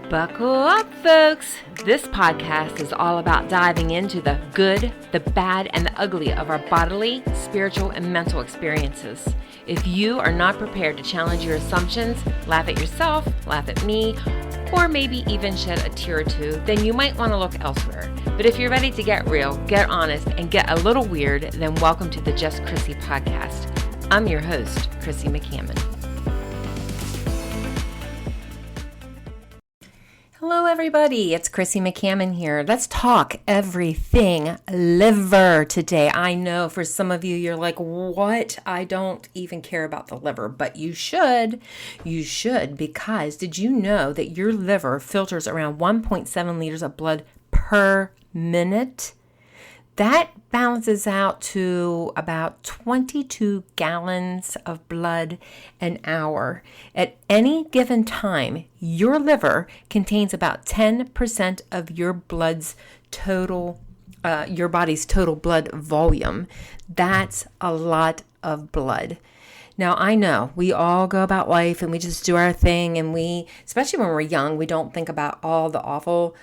Buckle up, folks. This podcast is all about diving into the good, the bad, and the ugly of our bodily, spiritual, and mental experiences. If you are not prepared to challenge your assumptions, laugh at yourself, laugh at me, or maybe even shed a tear or two, then you might want to look elsewhere. But if you're ready to get real, get honest, and get a little weird, then welcome to the Just Chrissy podcast. I'm your host, Chrissy McCammon. Hello, everybody. It's Chrissy McCammon here. Let's talk everything liver today. I know for some of you, you're like, what? I don't even care about the liver, but you should. You should, because did you know that your liver filters around 1.7 liters of blood per minute? That balances out to about 22 gallons of blood an hour. At any given time, your liver contains about 10% of your body's total blood volume. That's a lot of blood. Now, I know we all go about life and we just do our thing, and especially when we're young, we don't think about all the awful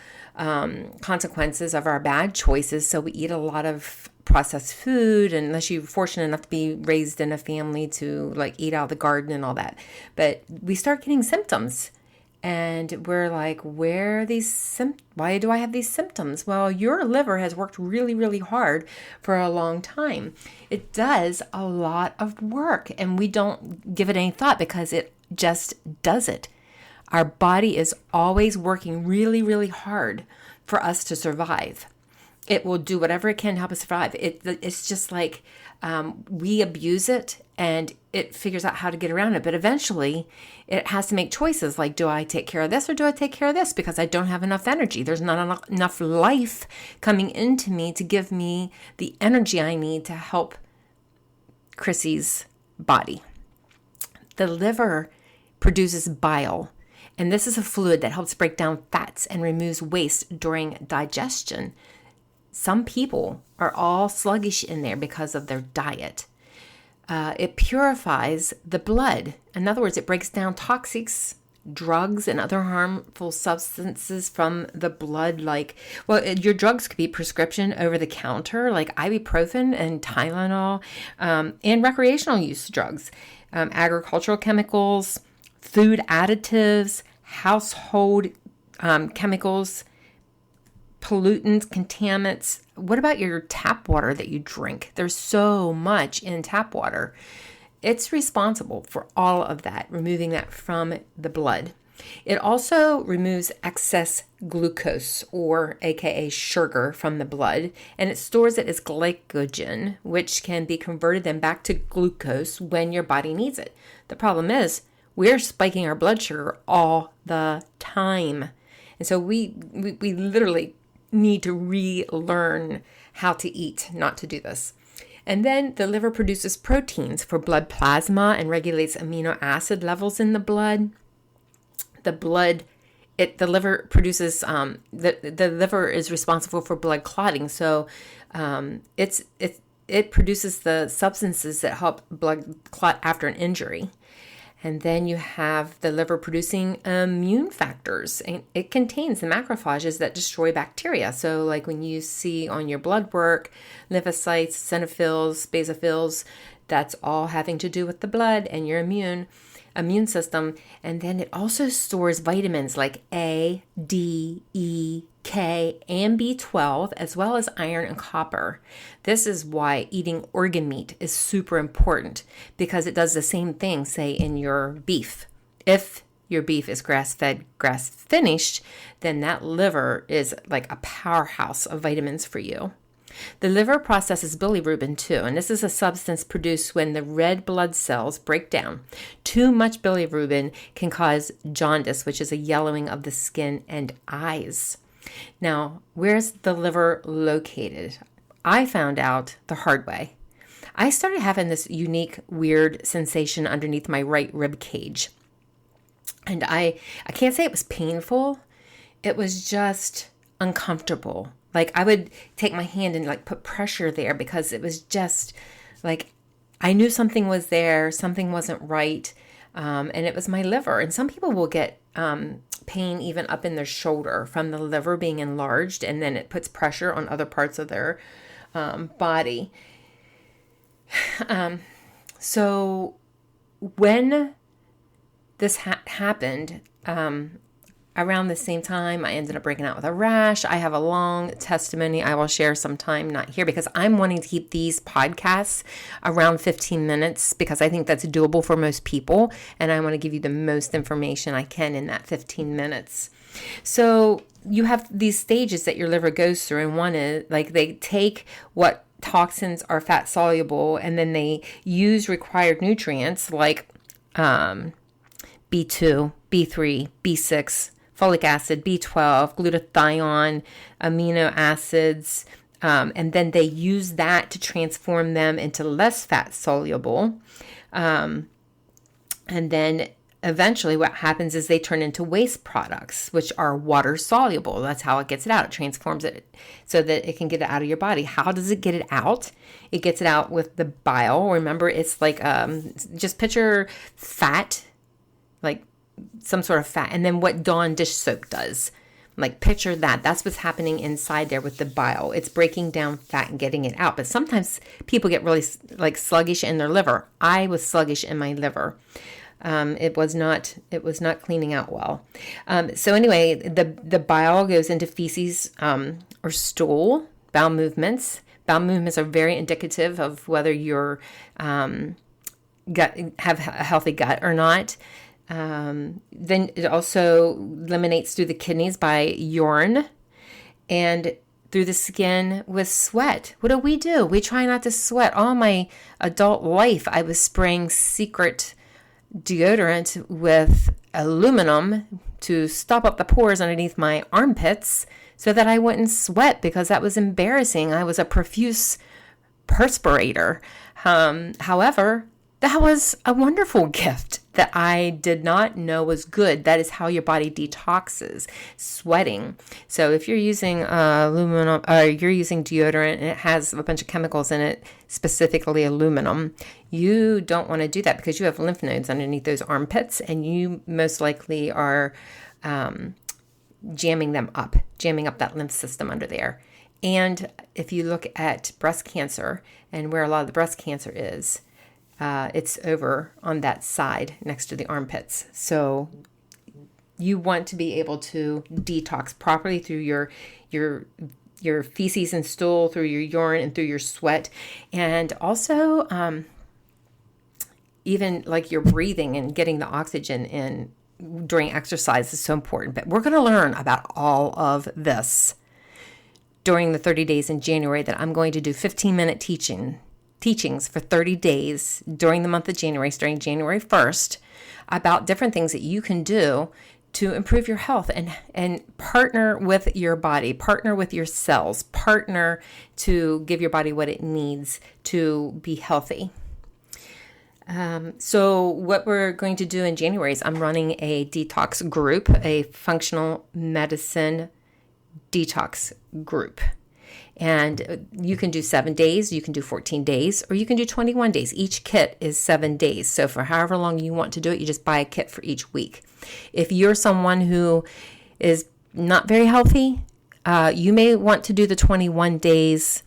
consequences of our bad choices. So we eat a lot of processed food, unless you're fortunate enough to be raised in a family to eat out of the garden and all that. But we start getting symptoms, and we're like, where are these why do I have these symptoms? Well, your liver has worked really, really hard for a long time. It does a lot of work, and we don't give it any thought because it just does it. Our body is always working really, really hard for us to survive. It will do whatever it can to help us survive. It's just like we abuse it, and it figures out how to get around it. But eventually, it has to make choices like, do I take care of this or do I take care of this? Because I don't have enough energy. There's not enough life coming into me to give me the energy I need to help Chrissy's body. The liver produces bile. And this is a fluid that helps break down fats and removes waste during digestion. Some people are all sluggish in there because of their diet. It purifies the blood. In other words, it breaks down toxics, drugs, and other harmful substances from the blood. Your drugs could be prescription over the counter, like ibuprofen and Tylenol, and recreational use drugs, agricultural chemicals, food additives, household chemicals, pollutants, contaminants. What about your tap water that you drink? There's so much in tap water. It's responsible for all of that, removing that from the blood. It also removes excess glucose, or aka sugar, from the blood, and it stores it as glycogen, which can be converted then back to glucose when your body needs it. The problem is, we're spiking our blood sugar all the time. And so we literally need to relearn how to eat, not to do this. And then the liver produces proteins for blood plasma and regulates amino acid levels in the blood. The liver produces, the liver is responsible for blood clotting. So it produces the substances that help blood clot after an injury. And then you have the liver producing immune factors. And it contains the macrophages that destroy bacteria. So like when you see on your blood work, lymphocytes, eosinophils, basophils, that's all having to do with the blood and your immune system. And then it also stores vitamins like A, D, E, K, and B12, as well as iron and copper. This is why eating organ meat is super important, because it does the same thing, say, in your beef. If your beef is grass-fed, grass-finished, then that liver is like a powerhouse of vitamins for you. The liver processes bilirubin too, and this is a substance produced when the red blood cells break down. Too much bilirubin can cause jaundice, which is a yellowing of the skin and eyes. Now, where's the liver located? I found out the hard way. I started having this unique, weird sensation underneath my right rib cage. And I can't say it was painful. It was just uncomfortable. Like I would take my hand and put pressure there, because it was just like I knew something was there, something wasn't right, and it was my liver. And some people will get pain even up in their shoulder from the liver being enlarged, and then it puts pressure on other parts of their body. So when this happened, around the same time, I ended up breaking out with a rash. I have a long testimony I will share sometime, not here, because I'm wanting to keep these podcasts around 15 minutes because I think that's doable for most people. And I want to give you the most information I can in that 15 minutes. So you have these stages that your liver goes through. And one is like they take what toxins are fat soluble, and then they use required nutrients like B2, B3, B6, folic acid, B12, glutathione, amino acids, and then they use that to transform them into less fat soluble. And then eventually what happens is they turn into waste products, which are water soluble. That's how it gets it out. It transforms it so that it can get it out of your body. How does it get it out? It gets it out with the bile. Remember, it's like, just picture fat, like some sort of fat, and then what Dawn dish soap does. Like picture that. That's what's happening inside there with the bile. It's breaking down fat and getting it out. But sometimes people get really like sluggish in their liver. I was sluggish in my liver. It was not cleaning out well. So anyway, the bile goes into feces or stool. Bowel movements. Bowel movements are very indicative of whether you're have a healthy gut or not. Then it also eliminates through the kidneys by urine and through the skin with sweat. What do? We try not to sweat. All my adult life, I was spraying secret deodorant with aluminum to stop up the pores underneath my armpits so that I wouldn't sweat because that was embarrassing. I was a profuse perspirator. However, that was a wonderful gift that I did not know was good. That is how your body detoxes, sweating. So if you're using aluminum, or you're using deodorant and it has a bunch of chemicals in it, specifically aluminum, you don't want to do that because you have lymph nodes underneath those armpits, and you most likely are jamming up that lymph system under there. And if you look at breast cancer and where a lot of the breast cancer is, it's over on that side next to the armpits. So you want to be able to detox properly through your feces and stool, through your urine and through your sweat. And also, even like your breathing and getting the oxygen in during exercise is so important. But we're going to learn about all of this during the 30 days in January that I'm going to do 15-minute teachings for 30 days during the month of January, starting January 1st, about different things that you can do to improve your health and partner with your body, partner with your cells, partner to give your body what it needs to be healthy. So what we're going to do in January is I'm running a detox group, a functional medicine detox group. And you can do 7 days, you can do 14 days, or you can do 21 days. Each kit is 7 days. So for however long you want to do it, you just buy a kit for each week. If you're someone who is not very healthy, you may want to do the 21 days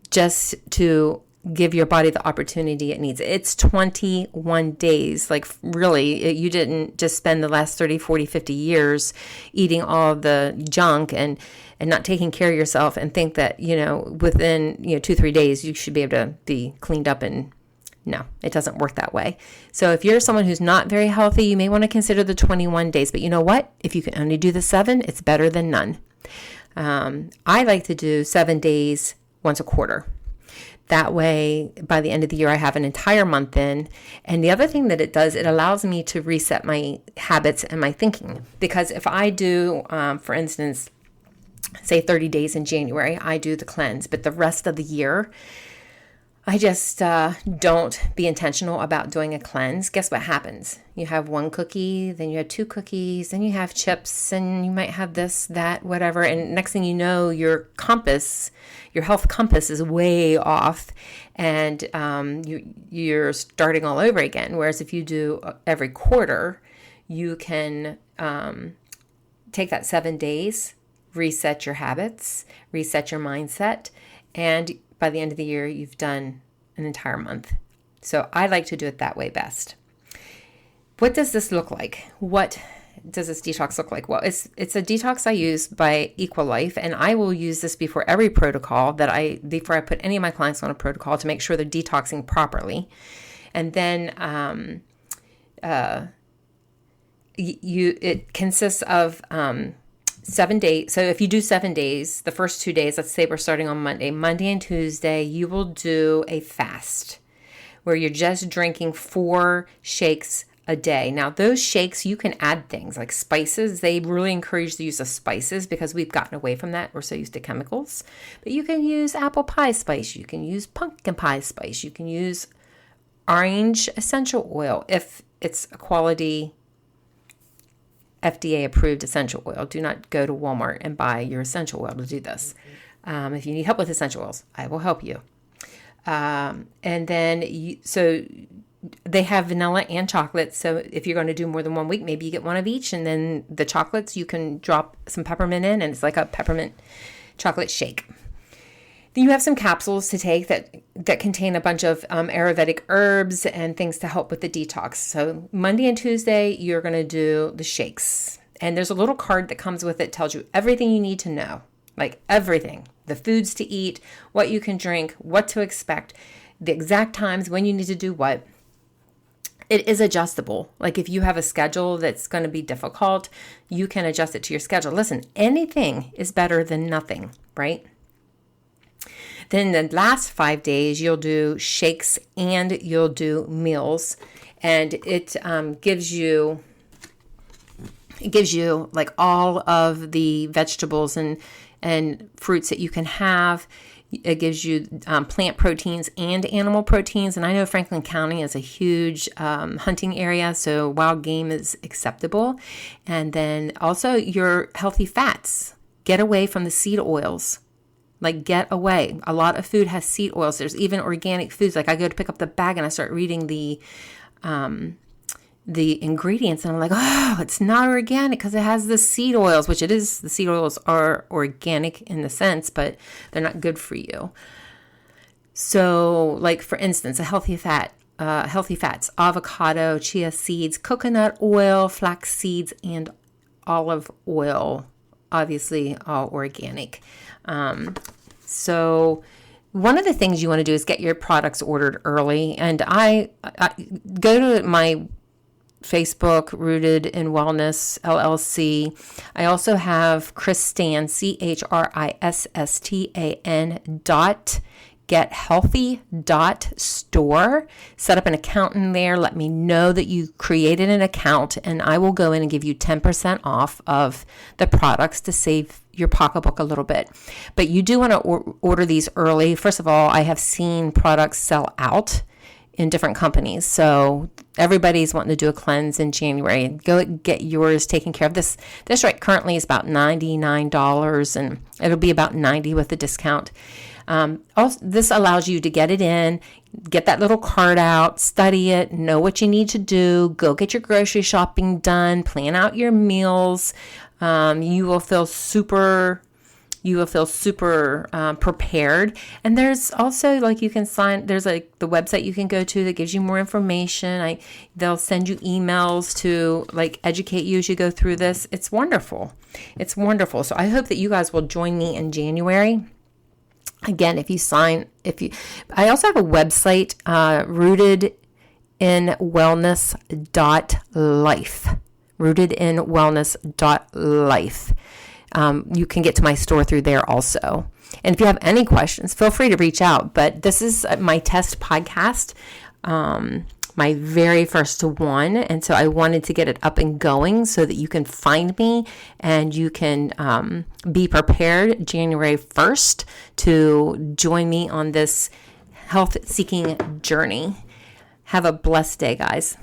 just to give your body the opportunity it needs. It's 21 days. Like really, you didn't just spend the last 30, 40, 50 years eating all the junk and not taking care of yourself and think that, within, 2-3 days, you should be able to be cleaned up. And no, it doesn't work that way. So if you're someone who's not very healthy, you may want to consider the 21 days. But you know what? If you can only do the 7, it's better than none. I like to do 7 days once a quarter. That way, by the end of the year, I have an entire month in. And the other thing that it does, it allows me to reset my habits and my thinking. Because if I do, for instance, say 30 days in January, I do the cleanse. But the rest of the year, I just don't be intentional about doing a cleanse. Guess what happens? You have 1 cookie, then you have 2 cookies, then you have chips, and you might have this, that, whatever. And next thing you know, your health compass is way off, and you're starting all over again. Whereas if you do every quarter, you can take that 7 days, reset your habits, reset your mindset, and by the end of the year, you've done an entire month. So I like to do it that way best. What does this look like? What does this detox look like? Well, it's a detox I use by Equalife, and I will use this before every protocol before I put any of my clients on a protocol to make sure they're detoxing properly. And then it consists of 7 days. So if you do 7 days, the first 2 days, let's say we're starting on Monday and Tuesday, you will do a fast where you're just drinking 4 shakes a day. Now, those shakes, you can add things like spices. They really encourage the use of spices because we've gotten away from that. We're so used to chemicals. But you can use apple pie spice. You can use pumpkin pie spice. You can use orange essential oil if it's a quality FDA approved essential oil. Do not go to Walmart and buy your essential oil to do this. If you need help with essential oils, I will help you. And then, so they have vanilla and chocolate. So if you're going to do more than 1 week, maybe you get one of each. And then the chocolates, you can drop some peppermint in, and it's like a peppermint chocolate shake. Then you have some capsules to take that contain a bunch of Ayurvedic herbs and things to help with the detox. So Monday and Tuesday, you're going to do the shakes. And there's a little card that comes with it, tells you everything you need to know, like everything, the foods to eat, what you can drink, what to expect, the exact times when you need to do what. It is adjustable. Like if you have a schedule that's going to be difficult, you can adjust it to your schedule. Listen, anything is better than nothing, right? Then the last 5 days, you'll do shakes and you'll do meals. And it gives you like all of the vegetables and fruits that you can have. It gives you plant proteins and animal proteins. And I know Franklin County is a huge hunting area, so wild game is acceptable. And then also your healthy fats. Get away from the seed oils. Like, get away. A lot of food has seed oils. There's even organic foods. Like, I go to pick up the bag and I start reading the ingredients, and I'm like, oh, it's not organic because it has the seed oils, which it is. The seed oils are organic in the sense, but they're not good for you. So, like, for instance, healthy fats, avocado, chia seeds, coconut oil, flax seeds, and olive oil, obviously all organic. So one of the things you want to do is get your products ordered early. And I go to my Facebook, Rooted in Wellness, LLC. I also have Chrisstan, CHRISTAN.GetHealthy.store. Set up an account in there. Let me know that you created an account, and I will go in and give you 10% off of the products to save your pocketbook a little bit. But you do want to order these early. First of all, I have seen products sell out in different companies. So everybody's wanting to do a cleanse in January. Go get yours taken care of. This right currently is about $99, and it'll be about $90 with the discount. Also, this allows you to get it in, get that little card out, study it, know what you need to do, go get your grocery shopping done, plan out your meals. You will feel super prepared. And there's also, like, you can there's like the website you can go to that gives you more information. They'll send you emails to like educate you as you go through this. It's wonderful. It's wonderful. So I hope that you guys will join me in January. Again, I also have a website, rootedinwellness.life. rootedinwellness.life. You can get to my store through there also. And if you have any questions, feel free to reach out. But this is my test podcast, my very first one. And so I wanted to get it up and going so that you can find me and you can be prepared January 1st to join me on this health-seeking journey. Have a blessed day, guys.